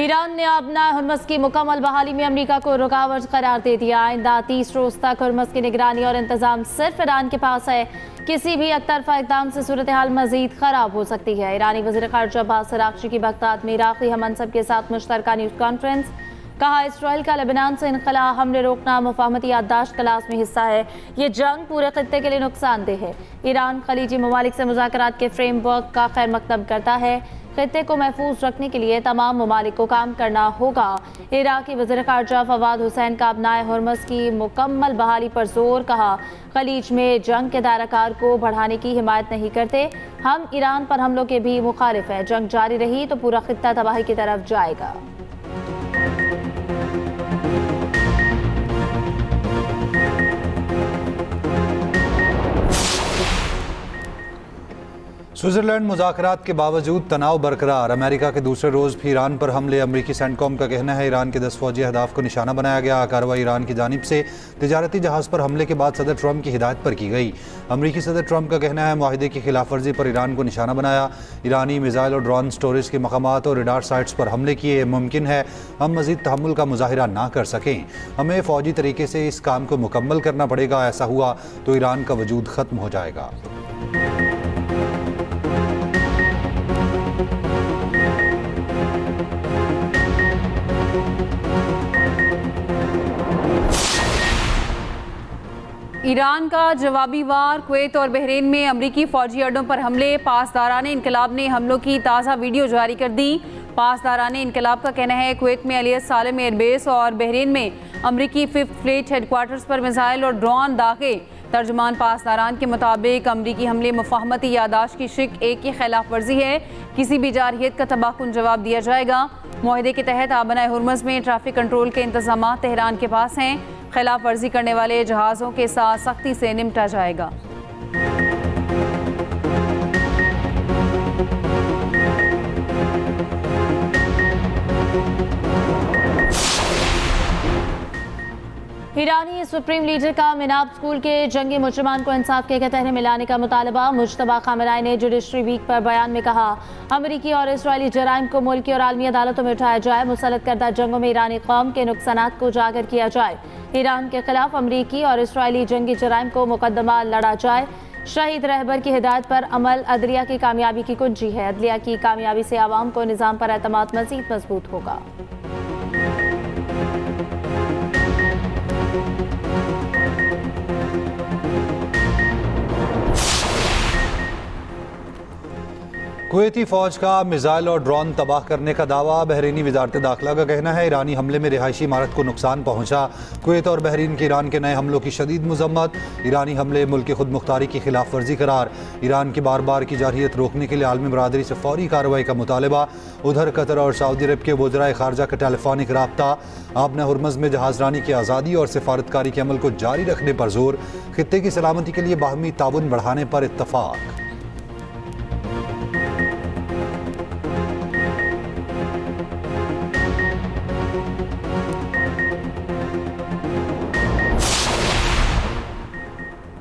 Iran ने अपना Hormuz की मुकम्मल बहाली में अमेरिका को रुकावट करार दे दिया। आइंदा 30 रोज तक हुर्मस की निगरानी और इंतजाम सिर्फ ईरान के पास है। किसी भी एकतरफा इकदाम से सूरत हाल मजीद खराब हो सकती है। ईरानी वज़ीर ख़ारजा अब्बास अराग़ची की बगदाद में इराक़ी हममनसब के साथ मुश्तरका न्यूज़ कॉन्फ्रेंस। कहा, इसराइल का लेबनान से इनखला हमले रोकना मुफाहमती याददाश्त का लाज़मी हिस्सा है। ये जंग पूरे खित्ते के लिए नुकसानदेह है। ईरान खलीजी ममालिक से मुज़ाकरात के फ्रेमवर्क का खैर मकदम करता है। खित्ते को महफूज रखने के लिए तमाम ममालिक को काम करना होगा। इराक़ी वज़ीर ख़ारजा फवाद हुसैन का अपनाए हुर्मस की मुकम्मल बहाली पर जोर। कहा, खलीज में जंग के दायराकार को बढ़ाने की हिमायत नहीं करते। हम ईरान पर हमलों के भी मुखालिफ हैं। जंग जारी रही तो पूरा खित्ता तबाही की तरफ जाएगा। स्विट्जरलैंड मुज़ाकरात के बावजूद तनाव बरकरार। अमेरिका के दूसरे रोज़ भी ईरान पर हमले। अमरीकी सेंटकॉम का कहना है ईरान के 10 फौजी अहदाफ को निशाना बनाया गया। कार्रवाई ईरान की जानिब से तिजारती जहाज़ पर हमले के बाद सदर ट्रंप की हिदायत पर की गई। अमरीकी सदर ट्रंप का कहना है माहिदे की खिलाफ वर्जी पर ईरान को निशाना बनाया। ईरानी मिसाइल और ड्रोन स्टोरेज के मकामात और रडार साइट्स पर हमले किए। मुमकिन है हम मज़ीद तहम्मुल का मुजाहिरा ना कर सकें। हमें फ़ौजी तरीके से इस काम को मुकम्मल करना पड़ेगा। ऐसा हुआ तो ईरान का वजूद ख़त्म हो जाएगा। ईरान का जवाबी वार। कुवैत और बहरीन में अमरीकी फौजी अड्डों पर हमले। पासदारान इनकलाब ने हमलों की ताज़ा वीडियो जारी कर दी। पासदारान इनकलाब का कहना है कुवैत में अलियस सालेम एयरबेस और बहरीन में अमरीकी 5th फ्लीट हेडक्वार्टर्स पर मिसाइल और ड्रोन दागे। तर्जुमान पासदारान के मुताबिक अमरीकी हमले मुफाहमती यादाश्त की शिक 1 की खिलाफ वर्जी है। किसी भी जारहियत का तबाहकुन जवाब दिया जाएगा। मुआहदे के तहत आबनाए हुर्मस में ट्रैफिक कंट्रोल के इंतजाम तेहरान के पास हैं। खिलाफ वर्जी करने वाले जहाज़ों के साथ सख्ती से निपटा जाएगा। ईरानी सुप्रीम लीडर का मिनाब स्कूल के जंगी मुजरिमान को इंसाफ के कतहरे में लाने का मुतालबा। मुज्तबा खामेनी ने जुडिशरी वीक पर बयान में कहा, अमरीकी और इसराइली जराइम को मुल्की और आलमी अदालतों में उठाया जाए। मुसल्लत करदा जंगों में ईरानी कौम के नुकसानात को उजागर किया जाए। ईरान के खिलाफ अमरीकी और इसराइली जंगी जराइम को मुकदमा लड़ा जाए। शहीद रहबर की हिदायत पर अमल अदलिया की कामयाबी की कुंजी है। अदलिया की कामयाबी से आवाम को निज़ाम पर एतमाद मज़ीद मजबूत होगा। कुवैती फ़ौज का मिसाइल और ड्रोन तबाह करने का दावा। बहरीनी वजारत दाखिला का कहना है ईरानी हमले में रिहायशी इमारत को नुकसान पहुंचा। कुवैत और बहरीन की ईरान के नए हमलों की शदीद मजम्मत। ईरानी हमले मुल्क की खुद मुख्तारी की खिलाफ वर्जी करार। ईरान की बार बार की जारहियत रोकने के लिए आलमी बरादरी से फौरी कार्रवाई का मुतालबा। उधर कतर और सऊदी अरब के वज़राए ख़ारजा का टेलीफोनिक रब्ता। आबना हुर्मस में जहाज़रानी की आज़ादी और सिफारतकारी के अमल को जारी रखने पर जोर। खित्ते की सलामती के लिए बाहमी ताउन बढ़ाने पर इत्तफाक।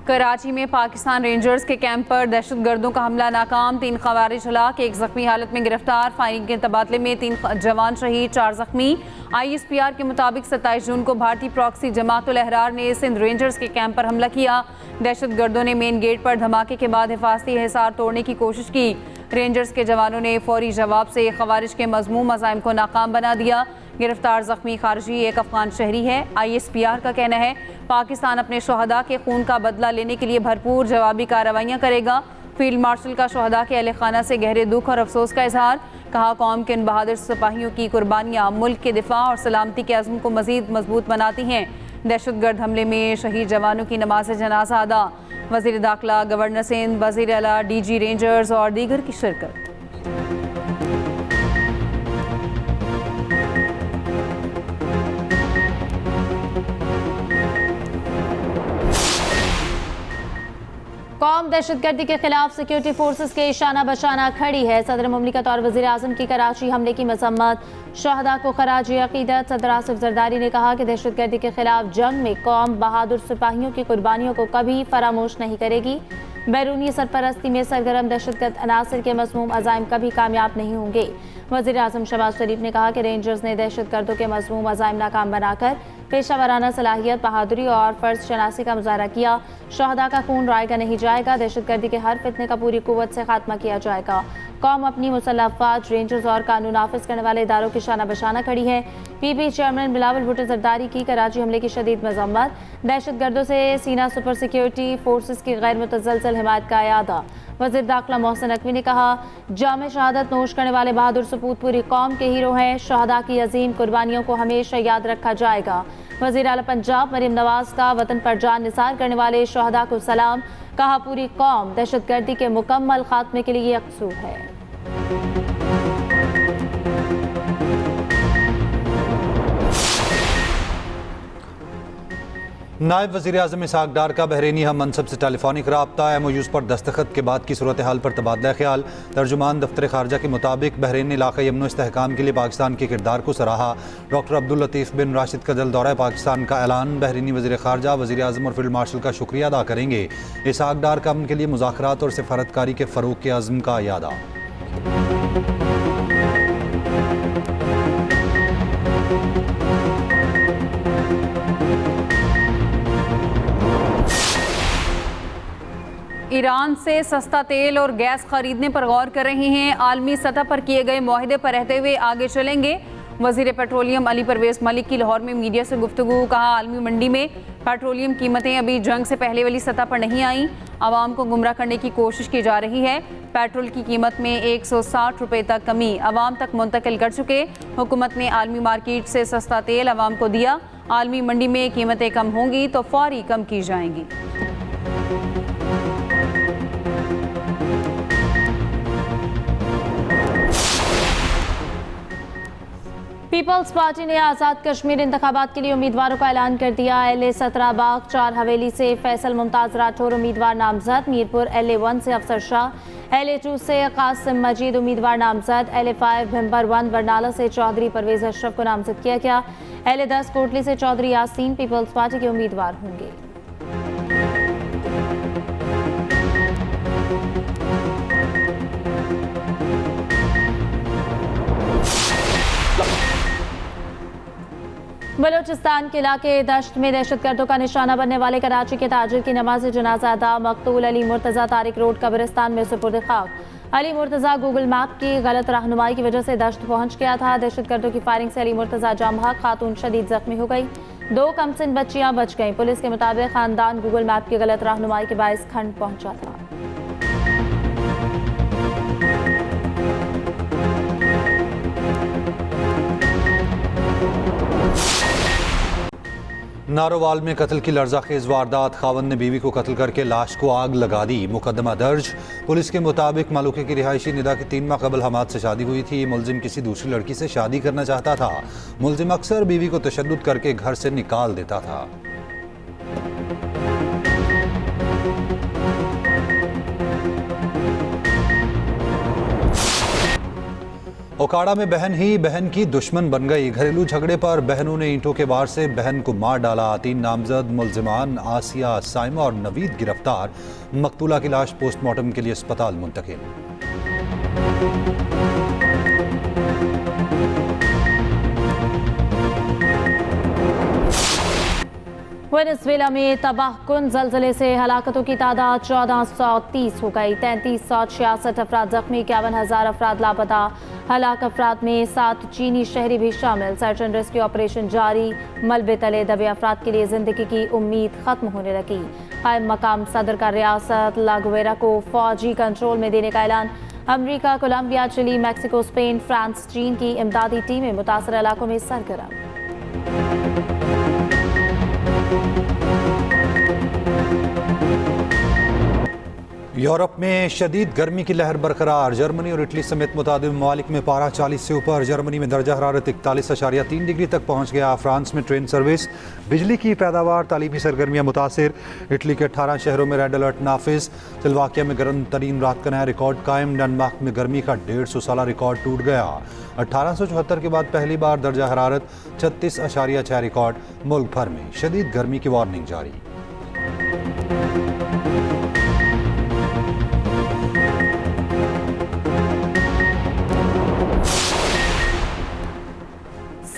कराची में पाकिस्तान रेंजर्स के कैंप पर दहशतगर्दों का हमला नाकाम। 3 ख़वारिज हलाक, 1 ज़ख्मी हालत में गिरफ्तार। फायरिंग के तबादले में 3 जवान शहीद, 4 ज़ख्मी। ISPR के मुताबिक 27 जून को भारतीय प्रॉक्सी जमातुल अहरार ने सिंध रेंजर्स के कैंप पर हमला किया। दहशतगर्दों ने मेन गेट पर धमाके के बाद हिफाजती हिसार तोड़ने की कोशिश की। रेंजर्स के जवानों ने फौरी जवाब से ख़वारिज के मज़मूम अज़ाइम को नाकाम बना दिया। गिरफ्तार ज़ख्मी खारजी एक अफ़गान शहरी है। ISPR का कहना है पाकिस्तान अपने शहदा के खून का बदला लेने के लिए भरपूर जवाबी कार्रवाइयाँ करेगा। फील्ड मार्शल का शहदा के अहले खाना से गहरे दुख और अफसोस का इजहार। कहा, कौम के इन बहादुर सिपाहियों की कुर्बानियाँ मुल्क के दिफा और सलामती के अज़्म को मज़ीद मजबूत बनाती हैं। दहशतगर्द हमले में शहीद जवानों की नमाज जनाजा अदा। वज़ीर दाखिला, गवर्नर सिंध, वज़ीर आला, DG रेंजर्स और दीगर की शिरकत। कौम दहशतगर्दी के खिलाफ सिक्योरिटी फोर्सेस के शाना बशाना खड़ी है। सदर मुमलिकत और वज़ीर आज़म की कराची हमले की मजम्मत। शहदा को खराज अकीदत। सदर आसिफ जरदारी ने कहा कि दहशतगर्दी के खिलाफ जंग में कौम बहादुर सिपाहियों की कुर्बानियों को कभी फरामोश नहीं करेगी। बैरूनी सरपरस्ती में सरगर्म दहशतगर्द अनासर के मज़मूम अज़ाइम कभी कामयाब नहीं होंगे। वज़ीर आज़म शहबाज शरीफ ने कहा कि रेंजर्स ने दहशतगर्दों के मज़मूम अज़ाइम नाकाम बनाकर पेशावराना सलाहियत, बहादुरी और फ़र्ज शनासी का मुजाहरा किया। शहदा का खून रायगा नहीं जाएगा, दहशतगर्दी के हर फितने का पूरी कुव्वत से खात्मा किया जाएगा। कौम अपनी मुसल्लह अफ़वाज, रेंजर्स और कानून नाफिज करने वाले इदारों की शाना बशाना खड़ी है। पीपी चेयरमैन बिलावल भुट्टो जरदारी की कराची हमले की शदीद मज़म्मत। दहशतगर्दों से सीना सुपर सिक्योरिटी फोर्सेस की गैर मुतज़लसल हिमायत का यादा। वज़ीर दाखिला मोहसिन नकवी ने कहा, जाम शहादत नोश करने वाले बहादुर सपूत पूरी कौम के हीरो हैं। शहदा की अजीम कुर्बानियों को हमेशा याद रखा जाएगा। वज़ीर आला पंजाब मरीम नवाज का वतन पर जान निसार करने वाले शहदा को सलाम। कहा, पूरी कौम दहशतगर्दी के मुकम्मल खात्मे के लिए यकसू है। नायब वज़ीर आज़म इसहाक़ डार का बहरीनी हम मनसब से टेलीफोनिक रब्ता। MOUs पर दस्तखत के बाद की सूरत हाल पर तबादला ख्याल। तर्जुमान दफ्तर खारजा के मुताबिक बहरीन इलाक़ाई अमन इस्तेहकाम के लिए पाकिस्तान के किरदार को सराहा। डॉक्टर अब्दुल लतीफ़ बिन राशिद का जल्द दौरा पाकिस्तान का ऐलान। बहरीनी वज़ीर खारजा वज़ीर आज़म और फील्ड मार्शल का शुक्रिया अदा करेंगे। इसहाक़ डार का अमन के लिए मुज़ाकरात और सफारतकारी के फ़रोग़ के अज़्म का यादा। ईरान से सस्ता तेल और गैस खरीदने पर गौर कर रही हैं। आलमी सतह पर किए गए मुआहदे पर रहते हुए आगे चलेंगे। वज़ीर पेट्रोलियम अली परवेज़ मलिक की लाहौर में मीडिया से गुफ्तगू। कहा, आलमी मंडी में पेट्रोलियम कीमतें अभी जंग से पहले वाली सतह पर नहीं आई। आवाम को गुमराह करने की कोशिश की जा रही है। पेट्रोल की कीमत में 160 रुपये तक कमी आवाम तक मुंतकिल कर चुके। हुकूमत ने आलमी मार्केट से सस्ता तेल आवाम को दिया। आलमी मंडी में कीमतें कम होंगी तो फौरी कम की जाएंगी। पीपल्स पार्टी ने आज़ाद कश्मीर इंतखाबात के लिए उम्मीदवारों का ऐलान कर दिया। LA 17 बाग 4 हवेली से फैसल मुमताज़ राठौर उम्मीदवार नामजद। मीरपुर LA 1 से अफसर शाह, LA 2 से कासिम मजीद उम्मीदवार नामजद। LA 5 भिम्बर 1 बरनाला से चौधरी परवेज़ अशरफ को नामजद किया गया। LA 10 कोटली से चौधरी यासीन पीपल्स पार्टी के उम्मीदवार होंगे। बलोचिस्तान के इलाके दश्त में दहशतगर्दों का निशाना बनने वाले कराची के ताजिर की नमाज जनाजा अदा। मकतूल अली मुर्तज़ा तारिक रोड कब्रिस्तान में सुपुर्द खाक। अली मुर्तज़ा गूगल मैप की गलत रहनुमाई की वजह से दश्त पहुंच गया था। दहशतगर्दों की फायरिंग से अली मुर्तज़ा जाम हक खातून शदीद जख्मी हो गई। 2 कमसिन बच्चियां बच गईं। पुलिस के मुताबिक खानदान गूगल मैप की गलत रहनुमाई के बायस खंड पहुंचा था। नारोवाल में कत्ल की लर्ज़ाखेज़ वारदात। खावंद ने बीवी को कत्ल करके लाश को आग लगा दी। मुकदमा दर्ज। पुलिस के मुताबिक मालूके की रिहायशी निदा की 3 माह कबल हमाद से शादी हुई थी। मुलजिम किसी दूसरी लड़की से शादी करना चाहता था। मुलजिम अक्सर बीवी को तशद्दुद करके घर से निकाल देता था। ओकाड़ा में बहन ही बहन की दुश्मन बन गई। घरेलू झगड़े पर बहनों ने ईंटों के वार से बहन को मार डाला। 3 नामजद मुलजिमान आसिया, साइमा और नवीद गिरफ्तार। मकतूला की लाश पोस्टमार्टम के लिए अस्पताल मुंतकिल। वेनेज़ुएला में तबाहकुन ज़लज़ले से हलाकतों की तादाद 1430 हो गई। 3366 अफराद जख्मी, 51,000 अफराद लापता। हलाक अफराद में 7 चीनी शहरी भी शामिल। सर्च एंड रेस्क्यू ऑपरेशन जारी। मलबे तले दबे अफराद के लिए जिंदगी की उम्मीद खत्म होने लगी। कायम मकाम सदर का रियासत लागुवेरा को फौजी कंट्रोल में देने का ऐलान। America, Colombia, Chile, Mexico, Spain, France, चीन की इमदादी टीमें मुतासर इलाकों में सरगर्म। यूरोप में शदीद गर्मी की लहर बरकरार। जर्मनी और इटली समेत मुतादिद ममालिक में पारा 40 से ऊपर। जर्मनी में दर्जा हरारत 41.3 डिग्री तक पहुँच गया। फ्रांस में ट्रेन सर्विस, बिजली की पैदावार, तालीमी सरगर्मियाँ मुतासिर। इटली के 18 शहरों में रेड अलर्ट नाफिज। स्लोवाकिया में गर्म तरीन रात का नया रिकॉर्ड कायम। डेनमार्क में गर्मी का 150 साला रिकॉर्ड टूट गया। 1874 के बाद पहली बार दर्जा हरारत 36.6 रिकॉर्ड। मुल्क भर में शदीद गर्मी की वार्निंग जारी।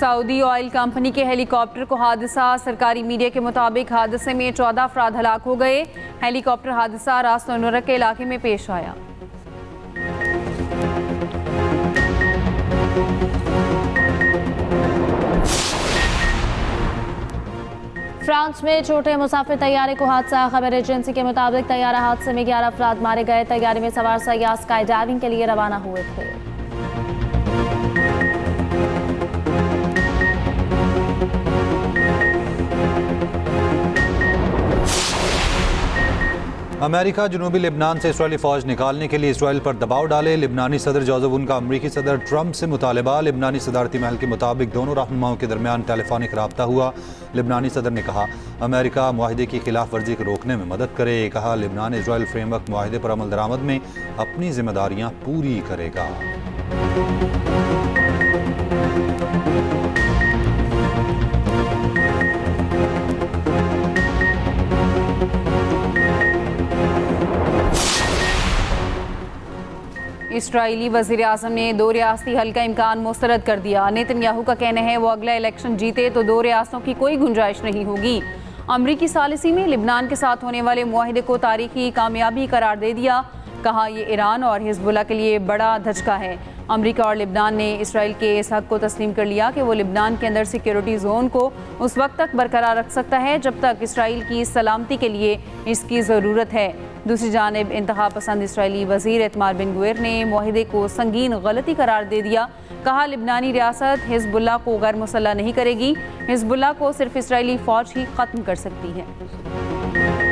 सऊदी ऑयल कंपनी के हेलीकॉप्टर को हादसा। सरकारी मीडिया के मुताबिक हादसे में 14 अफराद हलाक हो गए। हेलीकॉप्टर हादसा रास नूरक के इलाके में पेश आया। फ्रांस में छोटे मुसाफिर तैयारे को हादसा। खबर एजेंसी के मुताबिक तैयारा हादसे में 11 अफराद मारे गए। तैयारे में सवार सयाह स्काई डाइविंग के लिए रवाना हुए थे। अमेरिका जुनूबी लिबनान से इसराइली फ़ौज निकालने के लिए इसराइल पर दबाव डाले। लिबनानी सदर जोसेफ का अमरीकी सदर ट्रंप से मुतालबा। लिबनानी सदारती महल के मुताबिक दोनों रहनुमाओं के दरमियान टेलीफोनिक रब्ता हुआ। लिबनानी सदर ने कहा अमेरिका मुआहिदे की खिलाफ वर्जी को रोकने में मदद करे। कहा लिबनान इसराइल फ्रेमवर्क मुआहिदे पर अमल दरामद में अपनी जिम्मेदारियां पूरी करेगा। इस्राएली वज़ीर आज़म ने 2 रियासती हल का इम्कान मुस्तरद कर दिया। नेतन्याहू का कहना है वो अगला इलेक्शन जीते तो 2 रियासतों की कोई गुंजाइश नहीं होगी। अमरीकी सालिसी में लिबनान के साथ होने वाले मुआहिदे को तारीखी कामयाबी करार दे दिया। कहा यह ईरान और हिजबुल्लाह के लिए बड़ा धचका है। अमरीका और लिबनान ने इसराइल के इस हक को तस्लीम कर लिया कि वो लिबनान के अंदर सिक्योरिटी जोन को उस वक्त तक बरकरार रख सकता है जब तक इसराइल की सलामती के लिए इसकी ज़रूरत है। दूसरी जानिब इंतहा पसंद इसराइली वज़ीर इतमार बिन गुवेर ने मुआहिदे को संगीन गलती करार दे दिया। कहा लिबनानी रियासत हिजबुल्लाह को गैर मुसल्लह नहीं करेगी। हिजबुल्लाह को सिर्फ इसराइली फ़ौज ही ख़त्म कर सकती है।